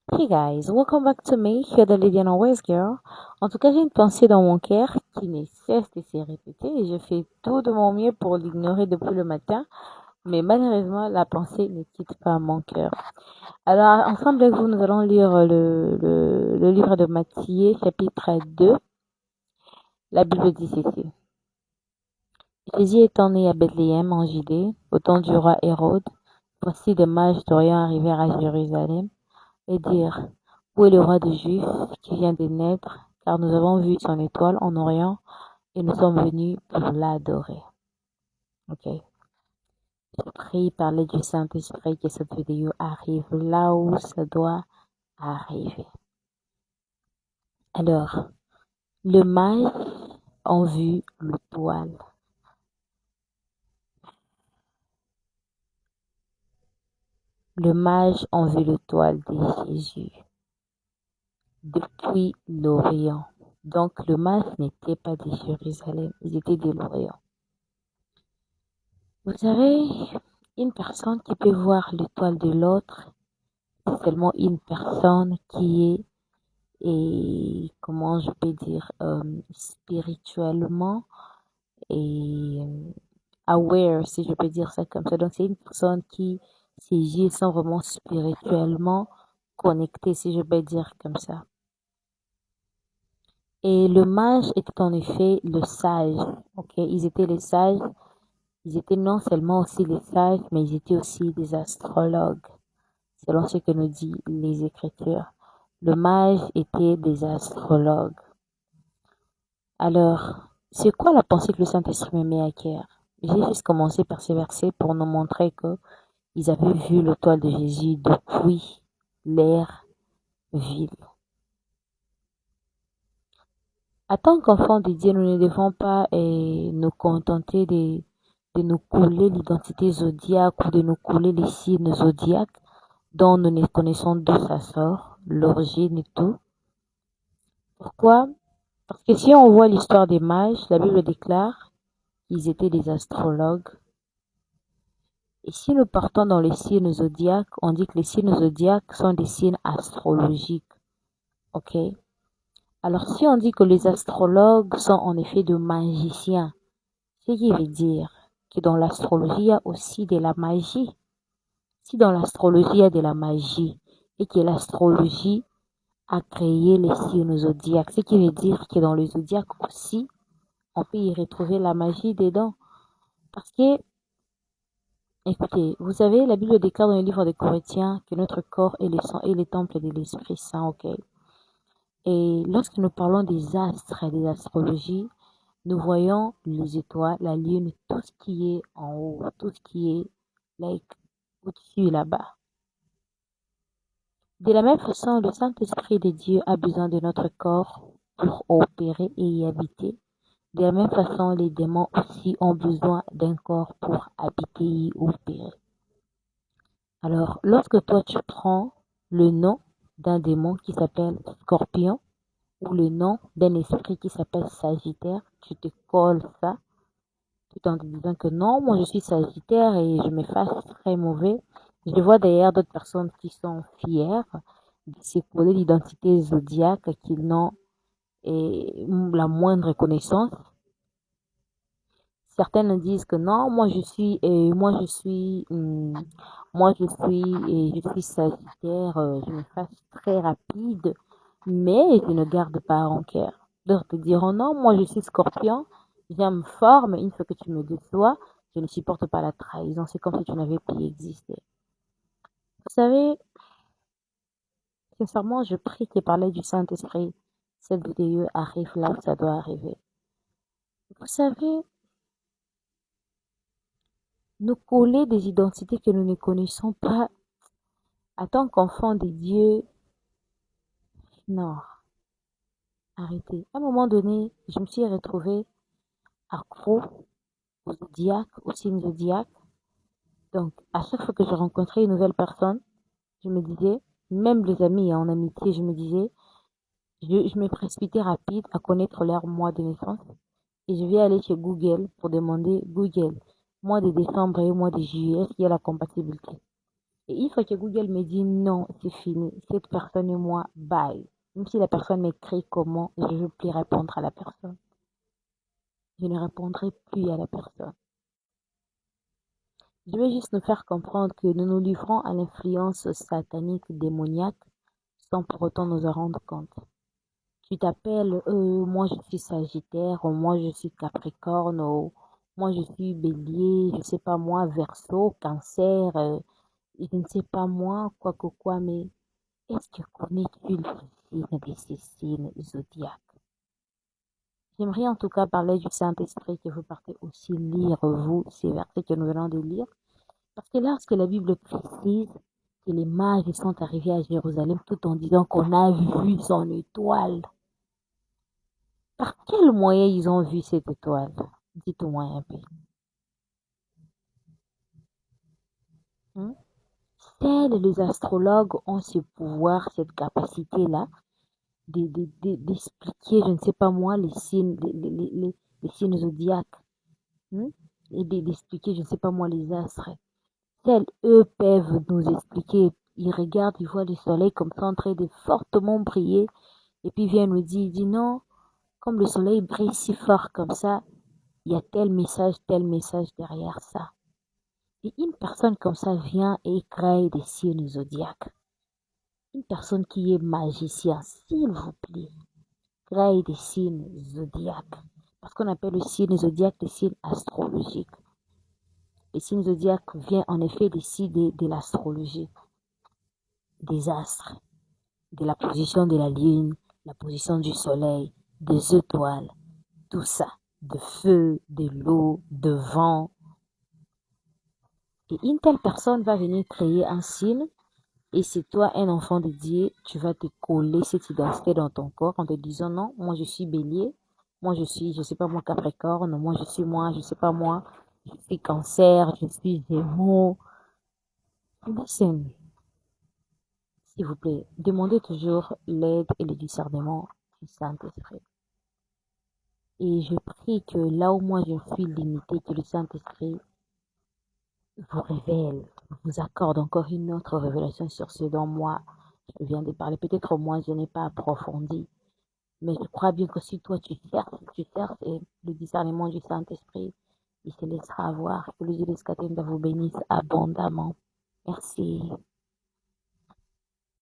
Hey guys, welcome back to me, here the Lydian West Girl. En tout cas, j'ai une pensée dans mon cœur qui ne cesse de se répéter et je fais tout de mon mieux pour l'ignorer depuis le matin, mais malheureusement, la pensée ne quitte pas mon cœur. Alors, ensemble avec vous, nous allons lire le livre de Matthieu, chapitre 2. La Bible dit ceci. Jésus étant né à Bethléem en Judée, au temps du roi Hérode, voici des mages d'Orient arrivèrent à Jérusalem et dirent, où est le roi des Juifs qui vient de naître, car nous avons vu son étoile en Orient et nous sommes venus pour l'adorer. Ok. Je prie par l'aide du Saint-Esprit que cette vidéo arrive là où ça doit arriver. Alors, le mage a vu l'étoile. Le mage a vu l'étoile de Jésus depuis l'Orient. Donc, le mage n'était pas de Jérusalem, ils étaient de l'Orient. Vous savez, une personne qui peut voir l'étoile de l'autre, c'est seulement une personne qui est, et comment je peux dire, spirituellement et aware, si je peux dire ça comme ça. Donc, c'est une personne qui, ses yeux sont vraiment spirituellement connectés, si je peux dire comme ça. Et le mage était en effet le sage, ok? Ils étaient les sages. Ils étaient non seulement aussi les sages, mais ils étaient aussi des astrologues, selon ce que nous dit les Écritures. Le mage était des astrologues. Alors, c'est quoi la pensée que le Saint-Esprit me met à cœur? J'ai juste commencé par ce verset pour nous montrer que ils avaient vu l'étoile de Jésus depuis leur ville. En tant qu'enfants de Dieu, nous ne devons pas nous contenter de nous couler l'identité zodiaque ou de nous couler les signes zodiaques dont nous ne connaissons d'où ça sort, l'origine et tout. Pourquoi? Parce que si on voit l'histoire des mages, la Bible déclare qu'ils étaient des astrologues. Et si nous partons dans les signes zodiaques, on dit que les signes zodiaques sont des signes astrologiques. Ok? Alors si on dit que les astrologues sont en effet de magiciens, ce qui veut dire que dans l'astrologie, il y a aussi de la magie. Si dans l'astrologie, il y a de la magie et que l'astrologie a créé les signes zodiaques, ce qui veut dire que dans le zodiaque aussi, on peut y retrouver la magie dedans. Parce que, écoutez, vous savez, la Bible déclare dans le livre des Corinthiens que notre corps est le sang et le temple de l'Esprit Saint, ok? Et lorsque nous parlons des astres et des astrologies, nous voyons les étoiles, la lune, tout ce qui est en haut, tout ce qui est like, au-dessus là-bas. De la même façon, le Saint-Esprit de Dieu a besoin de notre corps pour opérer et y habiter. De la même façon, les démons aussi ont besoin d'un corps pour habiter et y opérer. Alors, lorsque toi tu prends le nom d'un démon qui s'appelle Scorpion ou le nom d'un esprit qui s'appelle Sagittaire, tu te colles ça tout en te disant que non, moi je suis Sagittaire et je m'efface très mauvais. Je vois d'ailleurs d'autres personnes qui sont fières de se coller l'identité zodiaque qu'ils n'ont la moindre connaissance. Certaines disent que non, je suis Sagittaire, je me fasse très rapide, mais je ne garde pas rancœur. D'autres te diront non, moi je suis Scorpion, j'aime fort, mais une fois que tu me déçois, je ne supporte pas la trahison. C'est comme si tu n'avais plus existé. Vous savez, sincèrement, je prie que par l'aide du Saint-Esprit, cette vidéo arrive là où ça doit arriver. Vous savez, nous coller des identités que nous ne connaissons pas en tant qu'enfant de Dieu, non, arrêtez. À un moment donné, je me suis retrouvée accro au zodiaque, au signe zodiaque. Donc, à chaque fois que je rencontrais une nouvelle personne, je me disais, même les amis en amitié, je me disais, je me précipitais rapide à connaître leur mois de naissance. Et je vais aller chez Google pour demander, Google, mois de décembre et mois de juillet, est-ce qu'il y a la compatibilité? Et une fois que Google me dit non, c'est fini, cette personne et moi, bye. Même si la personne m'écrit comment, je ne veux plus répondre à la personne. Je ne répondrai plus à la personne. Je veux juste nous faire comprendre que nous nous livrons à l'influence satanique démoniaque sans pour autant nous en rendre compte. Tu t'appelles, moi je suis Sagittaire, ou moi je suis Capricorne, ou moi je suis Bélier, je sais pas moi, Verseau, Cancer, je ne sais pas moi, quoi que quoi, mais est-ce que connais-tu l'origine de ces signes zodiaques? J'aimerais en tout cas parler du Saint-Esprit que vous partez aussi lire, vous, ces versets que nous venons de lire. Parce que lorsque la Bible précise que les mages sont arrivés à Jérusalem tout en disant qu'on a vu son étoile, par quel moyen ils ont vu cette étoile? Dites-moi un peu. Hein? Seuls les astrologues ont ce pouvoir, cette capacité-là d'expliquer, je ne sais pas moi, les signes, les signes zodiaques. Hein? Et d'expliquer, je ne sais pas moi, les astres. Seuls eux peuvent nous expliquer. Ils regardent, ils voient le soleil comme ça en train de fortement briller. Et puis il vient nous dire, il dit non, comme le soleil brille si fort comme ça, il y a tel message derrière ça. Et une personne comme ça vient et crée des signes zodiaques. Une personne qui est magicien, s'il vous plaît, crée des signes zodiaques. Parce qu'on appelle le signe zodiaque des signes astrologiques. Les signes zodiaques viennent en effet des signes de l'astrologie, des astres, de la position de la lune, la position du soleil, des étoiles, tout ça, de feu, de l'eau, de vent. Et une telle personne va venir créer un signe. Et c'est toi, un enfant de Dieu, tu vas te coller cette identité dans ton corps en te disant non, moi je suis bélier, moi je suis, je sais pas moi, Capricorne, moi je suis moi, je sais pas moi, je suis Cancer, je suis Gémeaux. Listen, s'il vous plaît, demandez toujours l'aide et le discernement du Saint-Esprit. Et je prie que là où moi je suis limité, que le Saint-Esprit vous révèle, vous accorde encore une autre révélation sur ce dont moi je viens de parler. Peut-être moi je n'ai pas approfondi, mais je crois bien que si toi tu cherches et le discernement du Saint-Esprit, il se laissera avoir. Que le Dieu des Scatènes vous bénisse abondamment. Merci.